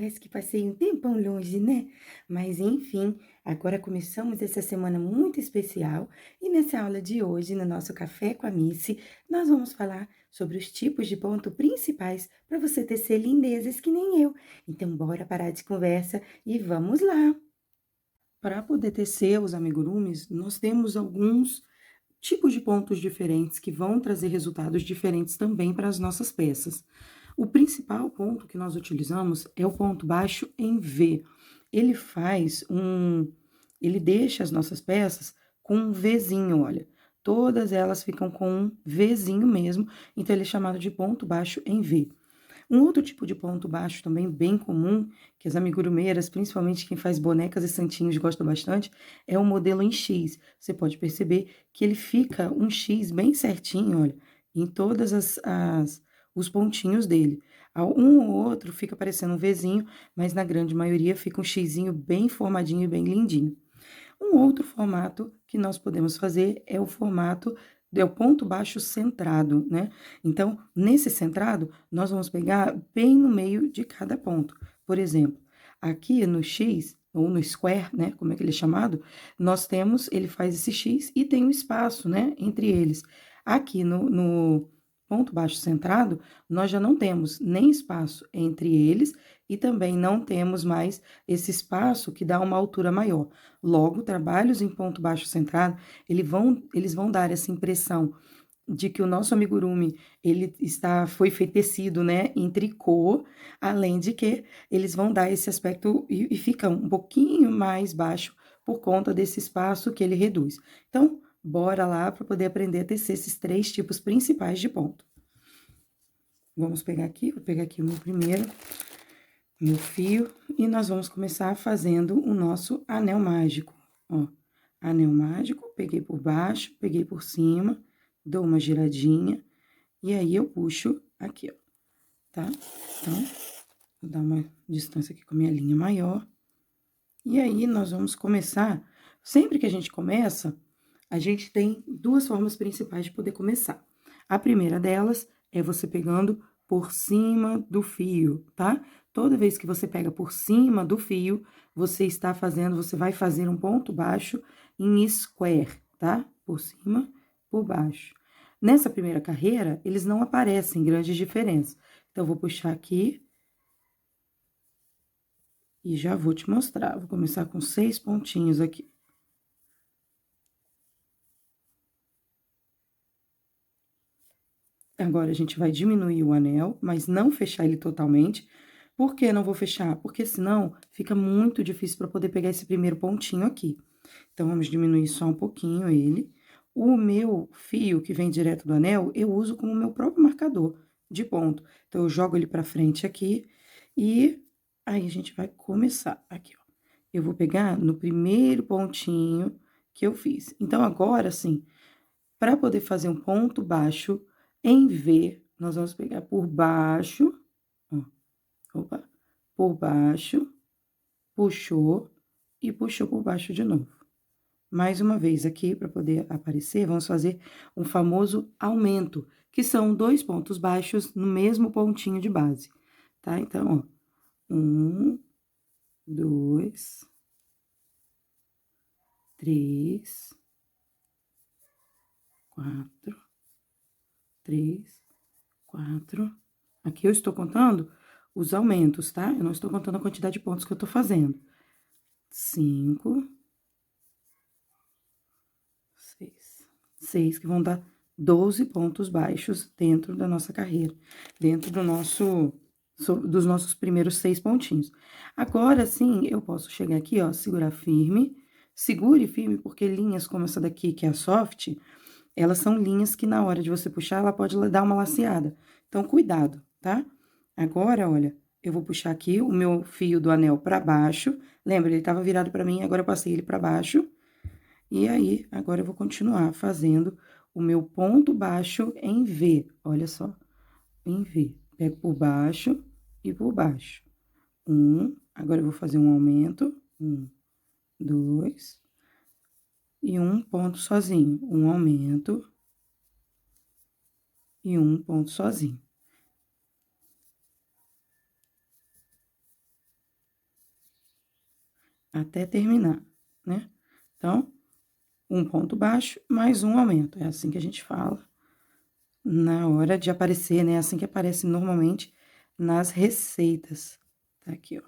parece que passei um tempão longe, né? Mas enfim, agora começamos essa semana muito especial e nessa aula de hoje, no nosso Café com a Missy, nós vamos falar sobre os tipos de ponto principais para você tecer lindezas que nem eu. Então, bora parar de conversa e vamos lá! Para poder tecer os amigurumis, nós temos alguns tipos de pontos diferentes que vão trazer resultados diferentes também para as nossas peças. O principal ponto que nós utilizamos é o ponto baixo em V. Ele faz um, ele deixa as nossas peças com um Vzinho, olha. Todas elas ficam com um Vzinho mesmo, então ele é chamado de ponto baixo em V. Um outro tipo de ponto baixo também bem comum, que as amigurumeiras, principalmente quem faz bonecas e santinhos gosta bastante, é o modelo em X. Você pode perceber que ele fica um X bem certinho, olha, em todas os pontinhos dele. Um ou outro fica parecendo um Vzinho, mas na grande maioria fica um Xzinho bem formadinho e bem lindinho. Um outro formato que nós podemos fazer é o formato do ponto baixo centrado, né? Então, nesse centrado, nós vamos pegar bem no meio de cada ponto. Por exemplo, aqui no X, ou no square, né? Como é que ele é chamado? Nós temos, ele faz esse X e tem um espaço, né? Entre eles. Aqui no ponto baixo centrado, nós já não temos nem espaço entre eles e também não temos mais esse espaço que dá uma altura maior. Logo, trabalhos em ponto baixo centrado, eles vão dar essa impressão de que o nosso amigurumi, foi feito tecido, né, em tricô, além de que eles vão dar esse aspecto e fica um pouquinho mais baixo por conta desse espaço que ele reduz. Então, bora lá para poder aprender a tecer esses três tipos principais de ponto. Vamos pegar aqui, vou pegar aqui o meu primeiro, meu fio, e nós vamos começar fazendo o nosso anel mágico, ó. Anel mágico, peguei por baixo, peguei por cima, dou uma giradinha, e aí eu puxo aqui, ó, tá? Então, vou dar uma distância aqui com a minha linha maior. E aí, nós vamos começar, sempre que a gente começa, a gente tem duas formas principais de poder começar. A primeira delas é você pegando por cima do fio, tá? Toda vez que você pega por cima do fio, você vai fazer um ponto baixo em square, tá? Por cima, por baixo. Nessa primeira carreira, eles não aparecem grandes diferenças. Então, eu vou puxar aqui e já vou te mostrar. Vou começar com 6 pontinhos aqui. Agora, a gente vai diminuir o anel, mas não fechar ele totalmente. Por que não vou fechar? Porque senão fica muito difícil para poder pegar esse primeiro pontinho aqui. Então, vamos diminuir só um pouquinho ele. O meu fio, que vem direto do anel, eu uso como meu próprio marcador de ponto. Então, eu jogo ele para frente aqui e aí a gente vai começar aqui, ó. Eu vou pegar no primeiro pontinho que eu fiz. Então, agora, assim, para poder fazer um ponto baixo em V, nós vamos pegar por baixo, ó, opa, por baixo, puxou e puxou por baixo de novo. Mais uma vez aqui, para poder aparecer, vamos fazer um famoso aumento, que são 2 pontos baixos no mesmo pontinho de base, tá? Então, ó, 1, 2, 3, 4, 3, 4. Aqui eu estou contando os aumentos, tá? Eu não estou contando a quantidade de pontos que eu tô fazendo. 5, 6. 6, que vão dar 12 pontos baixos dentro da nossa carreira, dentro dos nossos primeiros 6 pontinhos. Agora, sim, eu posso chegar aqui, ó, segurar firme, segure firme, porque linhas como essa daqui, que é a soft, elas são linhas que na hora de você puxar, ela pode dar uma laceada. Então, cuidado, tá? Agora, olha, eu vou puxar aqui o meu fio do anel pra baixo. Lembra, ele tava virado pra mim, agora eu passei ele pra baixo. E aí, agora eu vou continuar fazendo o meu ponto baixo em V. Olha só, em V. Pego por baixo e por baixo. Agora eu vou fazer um aumento. 2. E um ponto sozinho. Um aumento. E um ponto sozinho. até terminar, né? Então, um ponto baixo mais um aumento. É assim que a gente fala na hora de aparecer, né? É assim que aparece normalmente nas receitas. Tá aqui, ó.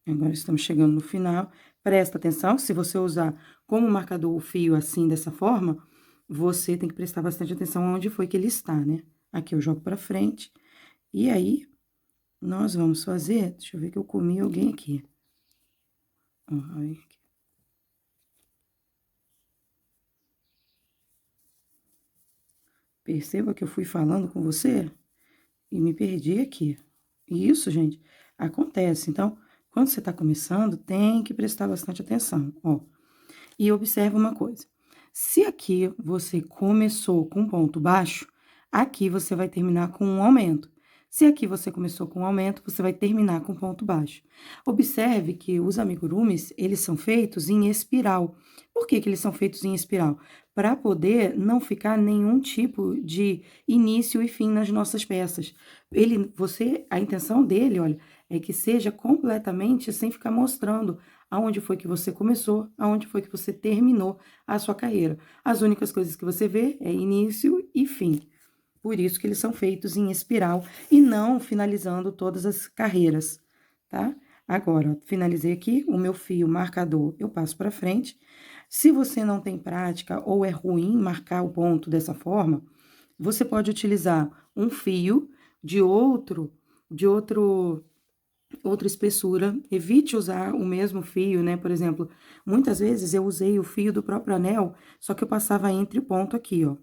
Agora estamos chegando no final. Presta atenção, se você usar como marcador o fio assim, dessa forma, você tem que prestar bastante atenção onde foi que ele está, né? Aqui eu jogo pra frente. E aí, nós vamos fazer... Deixa eu ver que eu comi alguém aqui. Ó, aí aqui. Perceba que eu fui falando com você e me perdi aqui. E isso, gente, acontece. Então, quando você tá começando, tem que prestar bastante atenção, ó. E observa uma coisa: se aqui você começou com um ponto baixo, aqui você vai terminar com um aumento. Se aqui você começou com um aumento, você vai terminar com ponto baixo. Observe que os amigurumis, eles são feitos em espiral. Por que que eles são feitos em espiral? Para poder não ficar nenhum tipo de início e fim nas nossas peças. A intenção dele, olha, é que seja completamente sem ficar mostrando aonde foi que você começou, aonde foi que você terminou a sua carreira. As únicas coisas que você vê é início e fim. Por isso que eles são feitos em espiral e não finalizando todas as carreiras, tá? Agora, ó, finalizei aqui o meu fio marcador, eu passo para frente. Se você não tem prática ou é ruim marcar o ponto dessa forma, você pode utilizar um fio de outra espessura. Evite usar o mesmo fio, né? Por exemplo, muitas vezes eu usei o fio do próprio anel, só que eu passava entre o ponto aqui, ó.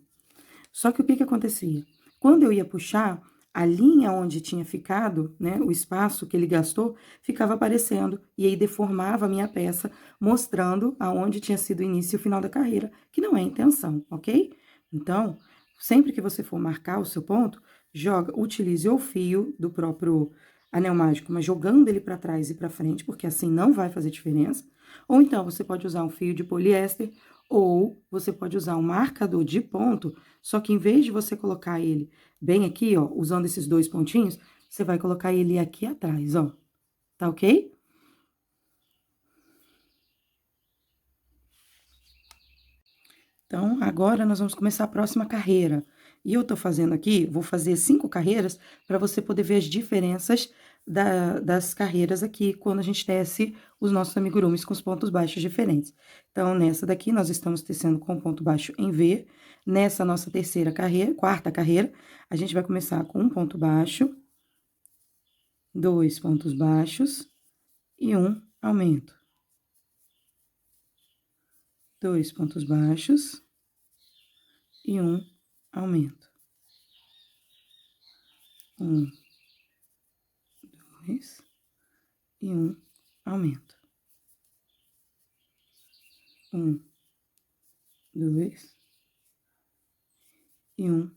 Só que o que que acontecia? Quando eu ia puxar, a linha onde tinha ficado, né, o espaço que ele gastou, ficava aparecendo, e aí deformava a minha peça, mostrando aonde tinha sido o início e o final da carreira, que não é a intenção, ok? Então, sempre que você for marcar o seu ponto, utilize o fio do próprio anel mágico, mas jogando ele para trás e para frente, porque assim não vai fazer diferença. Ou então, você pode usar um fio de poliéster, ou você pode usar um marcador de ponto, só que em vez de você colocar ele bem aqui, ó, usando esses dois pontinhos, você vai colocar ele aqui atrás, ó. Tá ok? Então, agora nós vamos começar a próxima carreira. E eu tô fazendo aqui, vou fazer 5 carreiras para você poder ver as diferenças das carreiras aqui, quando a gente tece os nossos amigurumis com os pontos baixos diferentes. Então, nessa daqui, nós estamos tecendo com ponto baixo em V. Nessa nossa quarta carreira, a gente vai começar com um ponto baixo, 2 pontos baixos e um aumento. 2 pontos baixos e um aumento. 1, 2 e um aumento. 1, 2 e um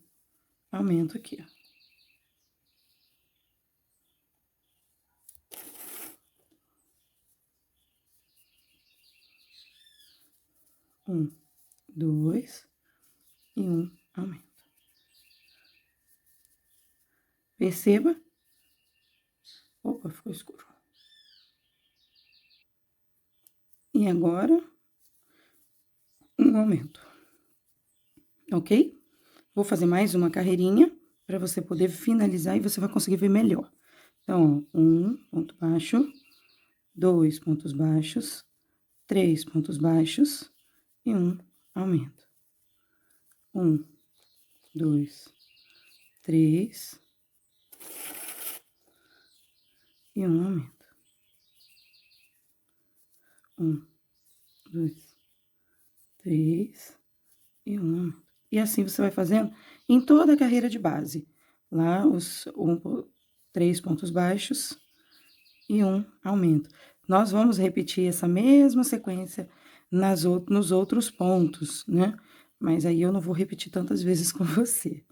aumento aqui, ó. 1, 2 e um aumento. Perceba. Opa, ficou escuro. E agora, um aumento. Ok? Vou fazer mais uma carreirinha para você poder finalizar e você vai conseguir ver melhor. Então, ó, um ponto baixo, 2 pontos baixos, 3 pontos baixos e um aumento. 1, 2, 3 e um aumento. 1, 2, 3 e um aumento. E assim você vai fazendo em toda a carreira de base. Lá, 3 pontos baixos e um aumento. Nós vamos repetir essa mesma sequência nos outros pontos, né? Mas aí eu não vou repetir tantas vezes com você.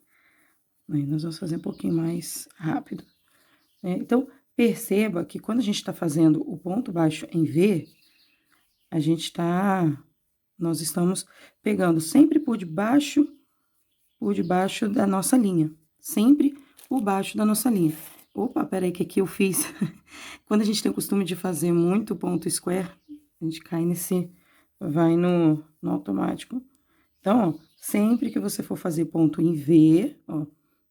Aí nós vamos fazer um pouquinho mais rápido. Né? Então, perceba que quando a gente está fazendo o ponto baixo em V, nós estamos pegando sempre por debaixo da nossa linha. Sempre por baixo da nossa linha. Opa, peraí, que aqui eu fiz. Quando a gente tem o costume de fazer muito ponto square, A gente cai nesse, vai no automático. Então, ó, sempre que você for fazer ponto em V, ó,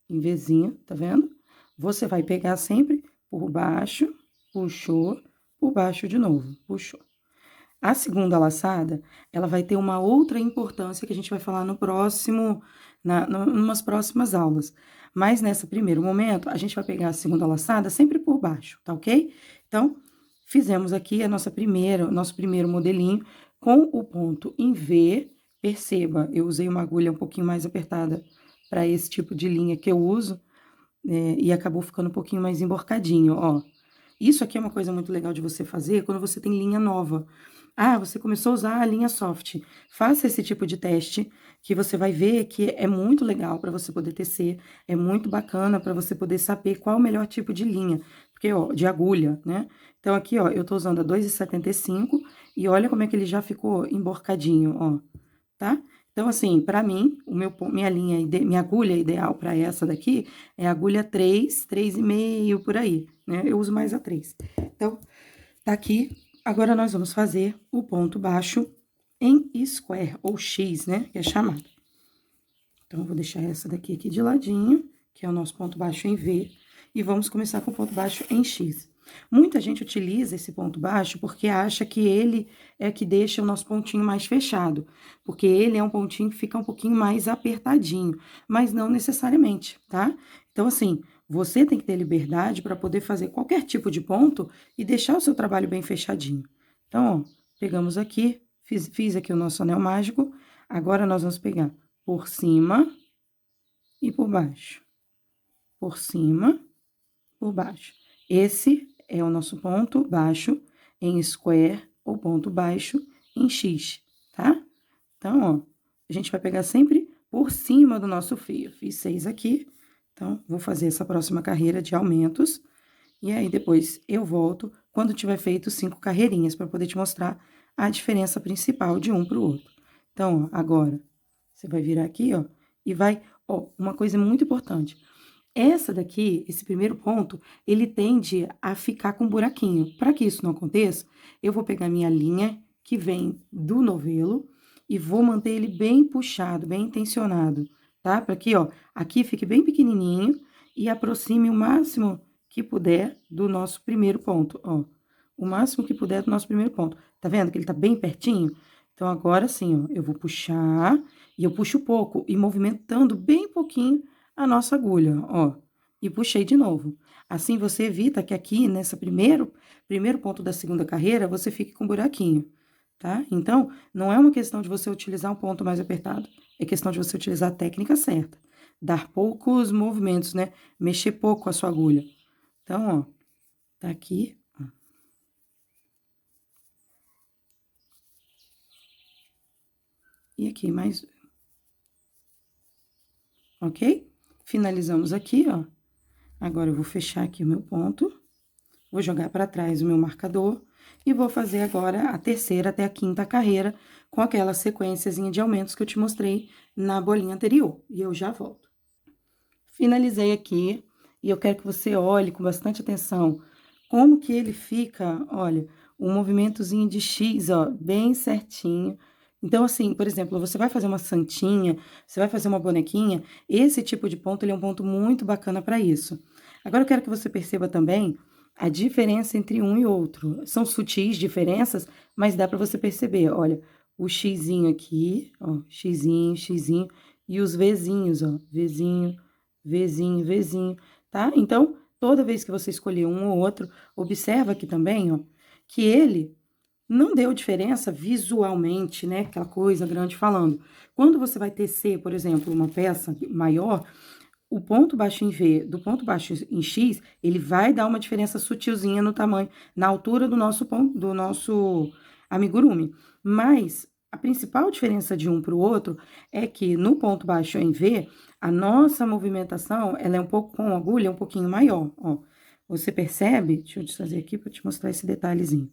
em Vzinho, tá vendo? Você vai pegar sempre por baixo, puxou, por baixo de novo, puxou. A segunda laçada, ela vai ter uma outra importância que a gente vai falar no próximo, numas próximas aulas. Mas nesse primeiro momento, a gente vai pegar a segunda laçada sempre por baixo, tá ok? Então, fizemos aqui a nosso primeiro modelinho com o ponto em V. Perceba, eu usei uma agulha um pouquinho mais apertada para esse tipo de linha que eu uso, e acabou ficando um pouquinho mais emborcadinho, ó. Isso aqui é uma coisa muito legal de você fazer quando você tem linha nova. Ah, você começou a usar a linha soft. Faça esse tipo de teste que você vai ver que é muito legal para você poder tecer, é muito bacana para você poder saber qual é o melhor tipo de linha, porque ó, de agulha, né? Então aqui, ó, eu tô usando a 2,75 e olha como é que ele já ficou emborcadinho, ó, tá? Então assim, para mim, minha agulha ideal para essa daqui é a agulha 3,5 por aí, né? Eu uso mais a 3. Então, tá aqui. Agora, nós vamos fazer o ponto baixo em square, ou X, né? Que é chamado. Então, eu vou deixar essa daqui aqui de ladinho, que é o nosso ponto baixo em V. E vamos começar com o ponto baixo em X. Muita gente utiliza esse ponto baixo porque acha que ele é que deixa o nosso pontinho mais fechado. Porque ele é um pontinho que fica um pouquinho mais apertadinho. Mas não necessariamente, tá? Então, assim, você tem que ter liberdade para poder fazer qualquer tipo de ponto e deixar o seu trabalho bem fechadinho. Então, ó, pegamos aqui, fiz aqui o nosso anel mágico. Agora, nós vamos pegar por cima e por baixo. Por cima, por baixo. Esse é o nosso ponto baixo em square ou ponto baixo em X, tá? Então, ó, a gente vai pegar sempre por cima do nosso fio. Fiz 6 aqui, então, vou fazer essa próxima carreira de aumentos. E aí, depois eu volto quando tiver feito 5 carreirinhas, para poder te mostrar a diferença principal de um para o outro. Então, ó, agora, você vai virar aqui, ó, e vai... Ó, uma coisa muito importante. Essa daqui, esse primeiro ponto, ele tende a ficar com um buraquinho. Para que isso não aconteça, eu vou pegar minha linha que vem do novelo e vou manter ele bem puxado, bem tensionado, tá? Para que, ó, aqui fique bem pequenininho e aproxime o máximo que puder do nosso primeiro ponto, ó. O máximo que puder do nosso primeiro ponto. Tá vendo que ele tá bem pertinho? Então, agora sim, ó, eu vou puxar e eu puxo pouco e movimentando bem pouquinho a nossa agulha, ó, e puxei de novo. Assim, você evita que aqui, nessa primeiro ponto da segunda carreira, você fique com um buraquinho, tá? Então, não é uma questão de você utilizar um ponto mais apertado, é questão de você utilizar a técnica certa. Dar poucos movimentos, né? Mexer pouco a sua agulha. Então, ó, tá aqui, ó. E aqui mais... Ok? Finalizamos aqui, ó. Agora, eu vou fechar aqui o meu ponto, vou jogar para trás o meu marcador e vou fazer agora a terceira até a quinta carreira com aquela sequenciazinha de aumentos que eu te mostrei na bolinha anterior. E eu já volto. Finalizei aqui e eu quero que você olhe com bastante atenção como que ele fica, olha, um movimentozinho de X, ó, bem certinho. Então, assim, por exemplo, você vai fazer uma santinha, você vai fazer uma bonequinha, esse tipo de ponto, ele é um ponto muito bacana para isso. Agora, eu quero que você perceba também a diferença entre um e outro. São sutis diferenças, mas dá para você perceber, olha, o xizinho aqui, ó, xizinho, xizinho, e os Vzinhos, ó, Vzinho, Vzinho, Vzinho, tá? Então, toda vez que você escolher um ou outro, observa aqui também, ó, que ele não deu diferença visualmente, né? Aquela coisa grande falando. Quando você vai tecer, por exemplo, uma peça maior, o ponto baixo em V do ponto baixo em X, ele vai dar uma diferença sutilzinha no tamanho, na altura do nosso ponto, do nosso amigurumi. Mas a principal diferença de um para o outro é que no ponto baixo em V, a nossa movimentação, ela é um pouco com a agulha, um pouquinho maior, ó. Você percebe? Deixa eu te fazer aqui para te mostrar esse detalhezinho.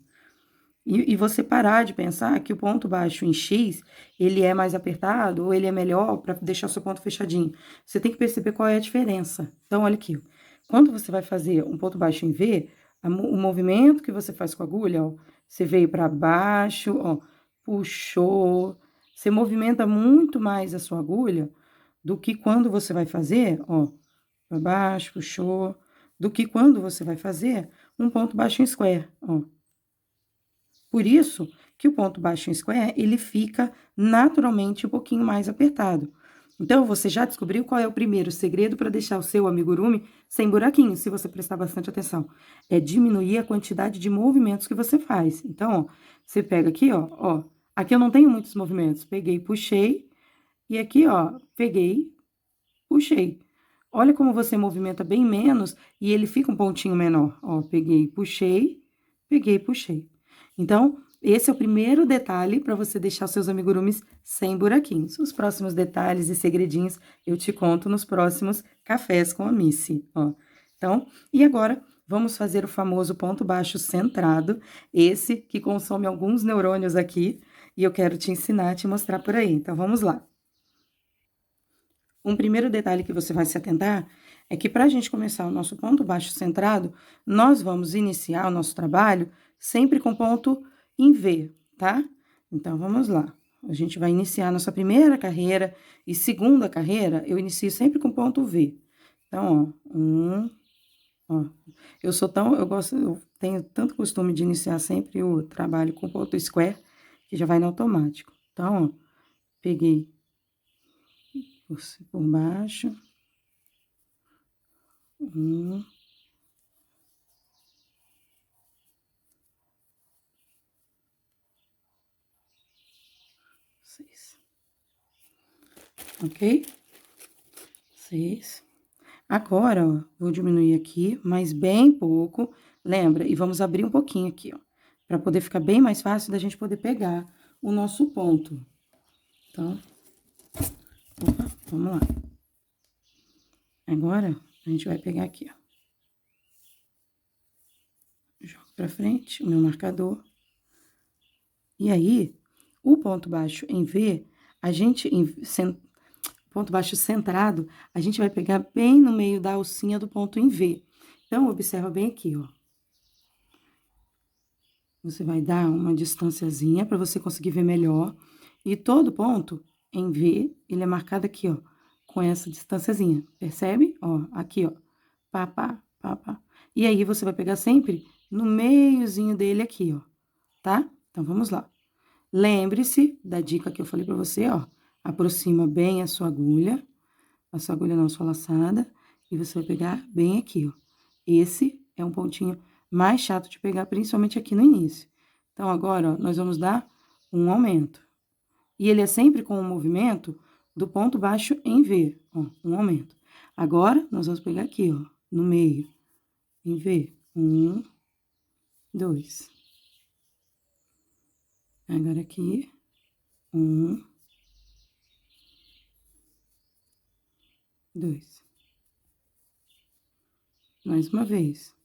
E você parar de pensar que o ponto baixo em X, ele é mais apertado ou ele é melhor para deixar o seu ponto fechadinho. Você tem que perceber qual é a diferença. Então, olha aqui. Quando você vai fazer um ponto baixo em V, O movimento que você faz com a agulha, ó, você veio para baixo, ó, puxou, você movimenta muito mais a sua agulha do que quando você vai fazer, ó, para baixo, puxou, do que quando você vai fazer um ponto baixo em square, ó. Por isso que o ponto baixo em square, ele fica naturalmente um pouquinho mais apertado. Então, você já descobriu qual é o primeiro segredo para deixar o seu amigurumi sem buraquinho, se você prestar bastante atenção. É diminuir a quantidade de movimentos que você faz. Então, ó, você pega aqui, ó, aqui eu não tenho muitos movimentos. Peguei, puxei, e aqui, ó, peguei, puxei. Olha como você movimenta bem menos e ele fica um pontinho menor. Ó, peguei, puxei. Então, esse é o primeiro detalhe para você deixar os seus amigurumis sem buraquinhos. Os próximos detalhes e segredinhos eu te conto nos próximos cafés com a Missy, ó. Então, e agora vamos fazer o famoso ponto baixo centrado, esse que consome alguns neurônios aqui, e eu quero te ensinar, te mostrar por aí. Então, vamos lá. Um primeiro detalhe que você vai se atentar é que para a gente começar o nosso ponto baixo centrado, nós vamos iniciar o nosso trabalho sempre com ponto em V, tá? Então, vamos lá. A gente vai iniciar nossa primeira carreira e segunda carreira, eu inicio sempre com ponto V. Então, ó, eu tenho tanto costume de iniciar sempre o trabalho com ponto square, que já vai no automático. Então, ó, peguei por baixo. 6. Ok? 6. Agora, ó, vou diminuir aqui, mas bem pouco. Lembra? E vamos abrir um pouquinho aqui, ó, para poder ficar bem mais fácil da gente poder pegar o nosso ponto. Então, opa, vamos lá. Agora, a gente vai pegar aqui, ó. Jogo pra frente o meu marcador. E aí, o ponto baixo em V, ponto baixo centrado, a gente vai pegar bem no meio da alcinha do ponto em V. Então, observa bem aqui, ó. Você vai dar uma distânciazinha para você conseguir ver melhor. E todo ponto em V, ele é marcado aqui, ó, com essa distânciazinha. Percebe? Ó, aqui, ó. Pá, pá, pá, pá. E aí, você vai pegar sempre no meiozinho dele aqui, ó, tá? Então, vamos lá. Lembre-se da dica que eu falei para você, ó. Aproxima bem a sua agulha não, a sua laçada, e você vai pegar bem aqui, ó. Esse é um pontinho mais chato de pegar, principalmente aqui no início. Então, agora, ó, nós vamos dar um aumento. E ele é sempre com o movimento do ponto baixo em V, ó, um aumento. Agora, nós vamos pegar aqui, ó, no meio, em V. 1, 2. Agora aqui, 1, 2. Mais uma vez.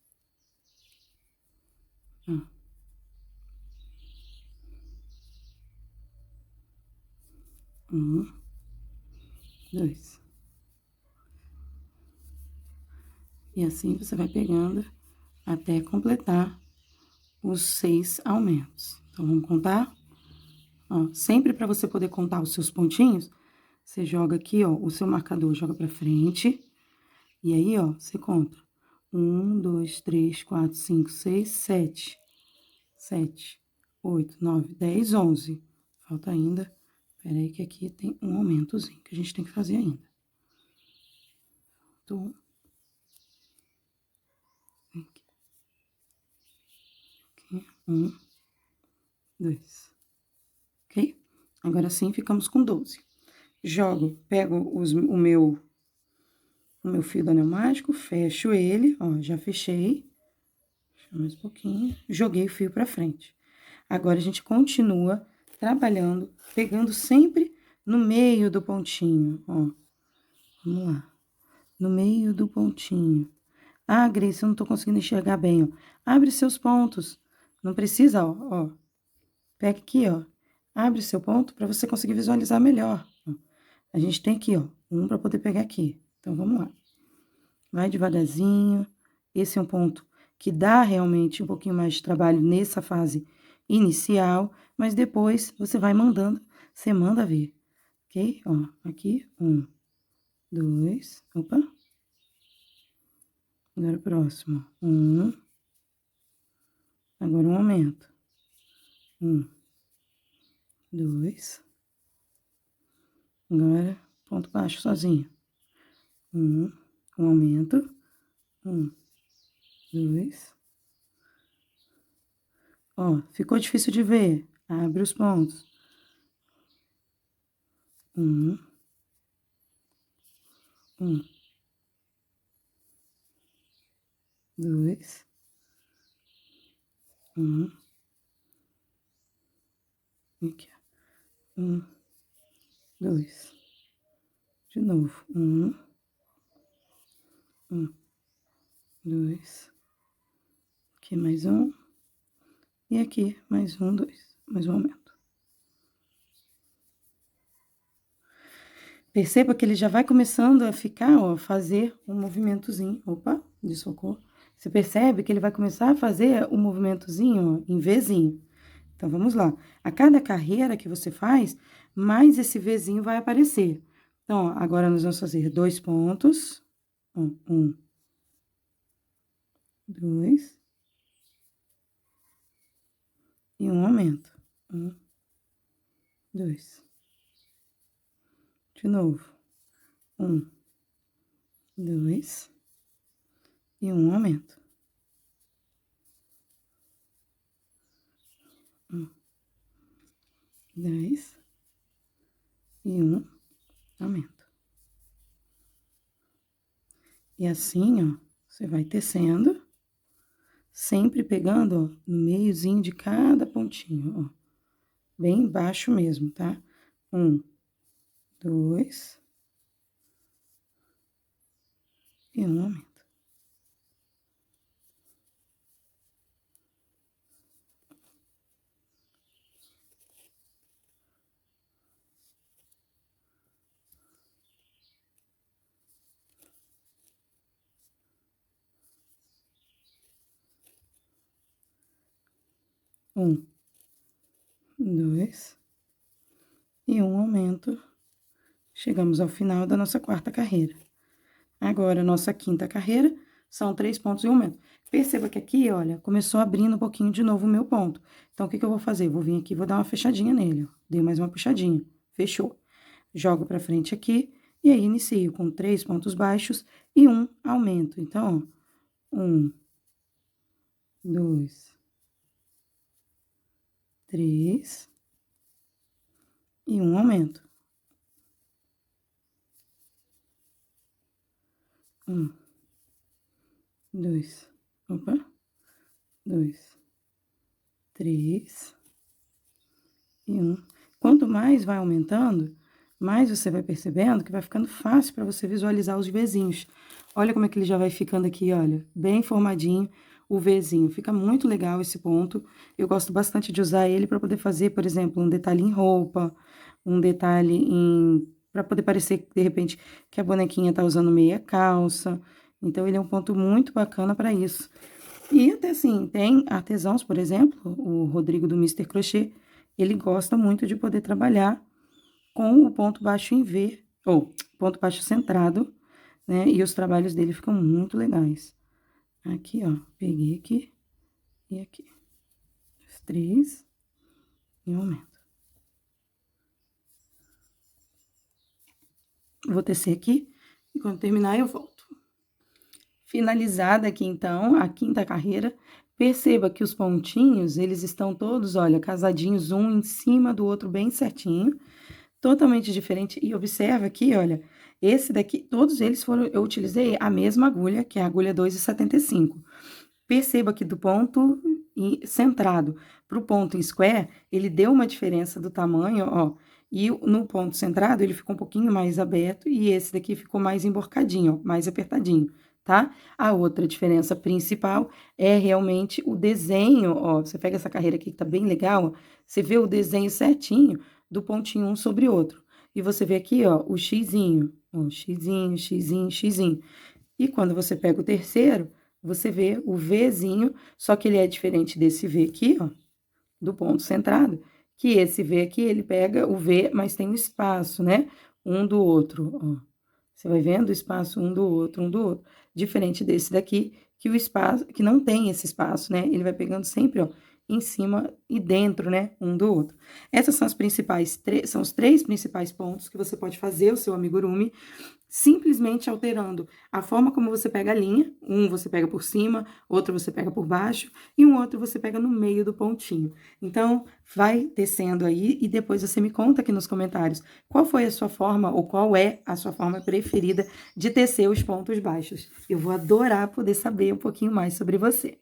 Ó. 1, 2. E assim você vai pegando até completar os 6 aumentos. Então, vamos contar? Ó, sempre para você poder contar os seus pontinhos, você joga aqui, ó, o seu marcador joga pra frente. E aí, ó, você conta. 1, 2, 3, 4, 5, 6, 7. 7, 8, 9, 10, 11. Falta ainda. Peraí que aqui tem um aumentozinho que a gente tem que fazer ainda. Então, aqui. 1, 2. Ok? Agora sim, ficamos com 12. Pego o meu fio do anel mágico, fecho ele, ó, já fechei. Deixa mais um pouquinho. Joguei o fio pra frente. Agora, a gente continua trabalhando, pegando sempre no meio do pontinho, ó. Vamos lá. No meio do pontinho. Ah, Grace, eu não tô conseguindo enxergar bem, ó. Abre seus pontos. Não precisa, ó. Pega aqui, ó. Abre seu ponto para você conseguir visualizar melhor. Ó. A gente tem aqui, ó, um para poder pegar aqui. Então, vamos lá. Vai devagarzinho. Esse é um ponto que dá realmente um pouquinho mais de trabalho nessa fase inicial, mas depois você vai mandando, você manda ver, ok? Ó, aqui, 1, 2, opa. Agora o próximo, 1, agora um aumento, 1, 2, agora ponto baixo sozinho, um aumento, 1, 2. Ó, ficou difícil de ver, abre os pontos, 1, 2, 1, aqui, ó, 1, 2, de novo, 1, 2, aqui mais um, e aqui mais um, 2, mais um aumento. Perceba que ele já vai começando a ficar, ó, fazer um movimentozinho, opa, de socorro. Você percebe que ele vai começar a fazer um movimentozinho, ó, em Vzinho. Então, vamos lá. A cada carreira que você faz, mais esse Vzinho vai aparecer. Então, ó, agora nós vamos fazer 2 pontos. 1, 2. E um aumento. 1, 2. De novo. 1, 2. E um aumento. 1, 2. E um aumento. E assim, ó, você vai tecendo, sempre pegando, ó, no meiozinho de cada pontinho, ó. Bem baixo mesmo, tá? 1, 2. E um aumento. Um, 2. E um aumento. Chegamos ao final da nossa quarta carreira. Agora, nossa quinta carreira são 3 pontos e um aumento. Perceba que aqui, olha, começou abrindo um pouquinho de novo o meu ponto. Então, o que que eu vou fazer? Vou vir aqui, vou dar uma fechadinha nele, ó. Dei mais uma puxadinha. Fechou. Jogo pra frente aqui, e aí inicio com 3 pontos baixos e um aumento. Então, ó, 1, 2, 3, e um aumento. 1, 2, opa, 2, 3 e 1. Quanto mais vai aumentando, mais você vai percebendo que vai ficando fácil para você visualizar os Vzinhos. Olha como é que ele já vai ficando aqui, olha, bem formadinho o Vzinho. Fica muito legal esse ponto. Eu gosto bastante de usar ele para poder fazer, por exemplo, um detalhe em roupa, um detalhe em... para poder parecer, de repente, que a bonequinha tá usando meia calça. Então, ele é um ponto muito bacana para isso. E até assim, tem artesãos, por exemplo, o Rodrigo do Mister Crochê, ele gosta muito de poder trabalhar com o ponto baixo em V, ou ponto baixo centrado, né? E os trabalhos dele ficam muito legais. Aqui, ó, peguei aqui e aqui. Os 3 e um aumento. Vou tecer aqui e quando terminar eu volto. Finalizada aqui, então, a quinta carreira, perceba que os pontinhos, eles estão todos, olha, casadinhos um em cima do outro bem certinho, totalmente diferente. E observa aqui, olha, esse daqui, todos eles foram, eu utilizei a mesma agulha, que é a agulha 2,75. Perceba que do ponto centrado para o ponto em square, ele deu uma diferença do tamanho, ó, e no ponto centrado ele ficou um pouquinho mais aberto e esse daqui ficou mais emborcadinho, ó, mais apertadinho, tá? A outra diferença principal é realmente o desenho, ó, você pega essa carreira aqui que tá bem legal, ó, você vê o desenho certinho do pontinho um sobre outro. E você vê aqui, ó, o xizinho, ó, xizinho, xizinho, xizinho. E quando você pega o terceiro, você vê o Vzinho, só que ele é diferente desse V aqui, ó, do ponto centrado, que esse V aqui, ele pega o V, mas tem um espaço, né? Um do outro, ó. Você vai vendo o espaço um do outro, um do outro. Diferente desse daqui, que o espaço, que não tem esse espaço, né? Ele vai pegando sempre, ó, em cima e dentro, né? Um do outro. Essas são as principais, são os três principais pontos que você pode fazer o seu amigurumi, simplesmente alterando a forma como você pega a linha. Um você pega por cima, outro você pega por baixo e um outro você pega no meio do pontinho. Então, vai descendo aí e depois você me conta aqui nos comentários qual foi a sua forma ou qual é a sua forma preferida de tecer os pontos baixos. Eu vou adorar poder saber um pouquinho mais sobre você.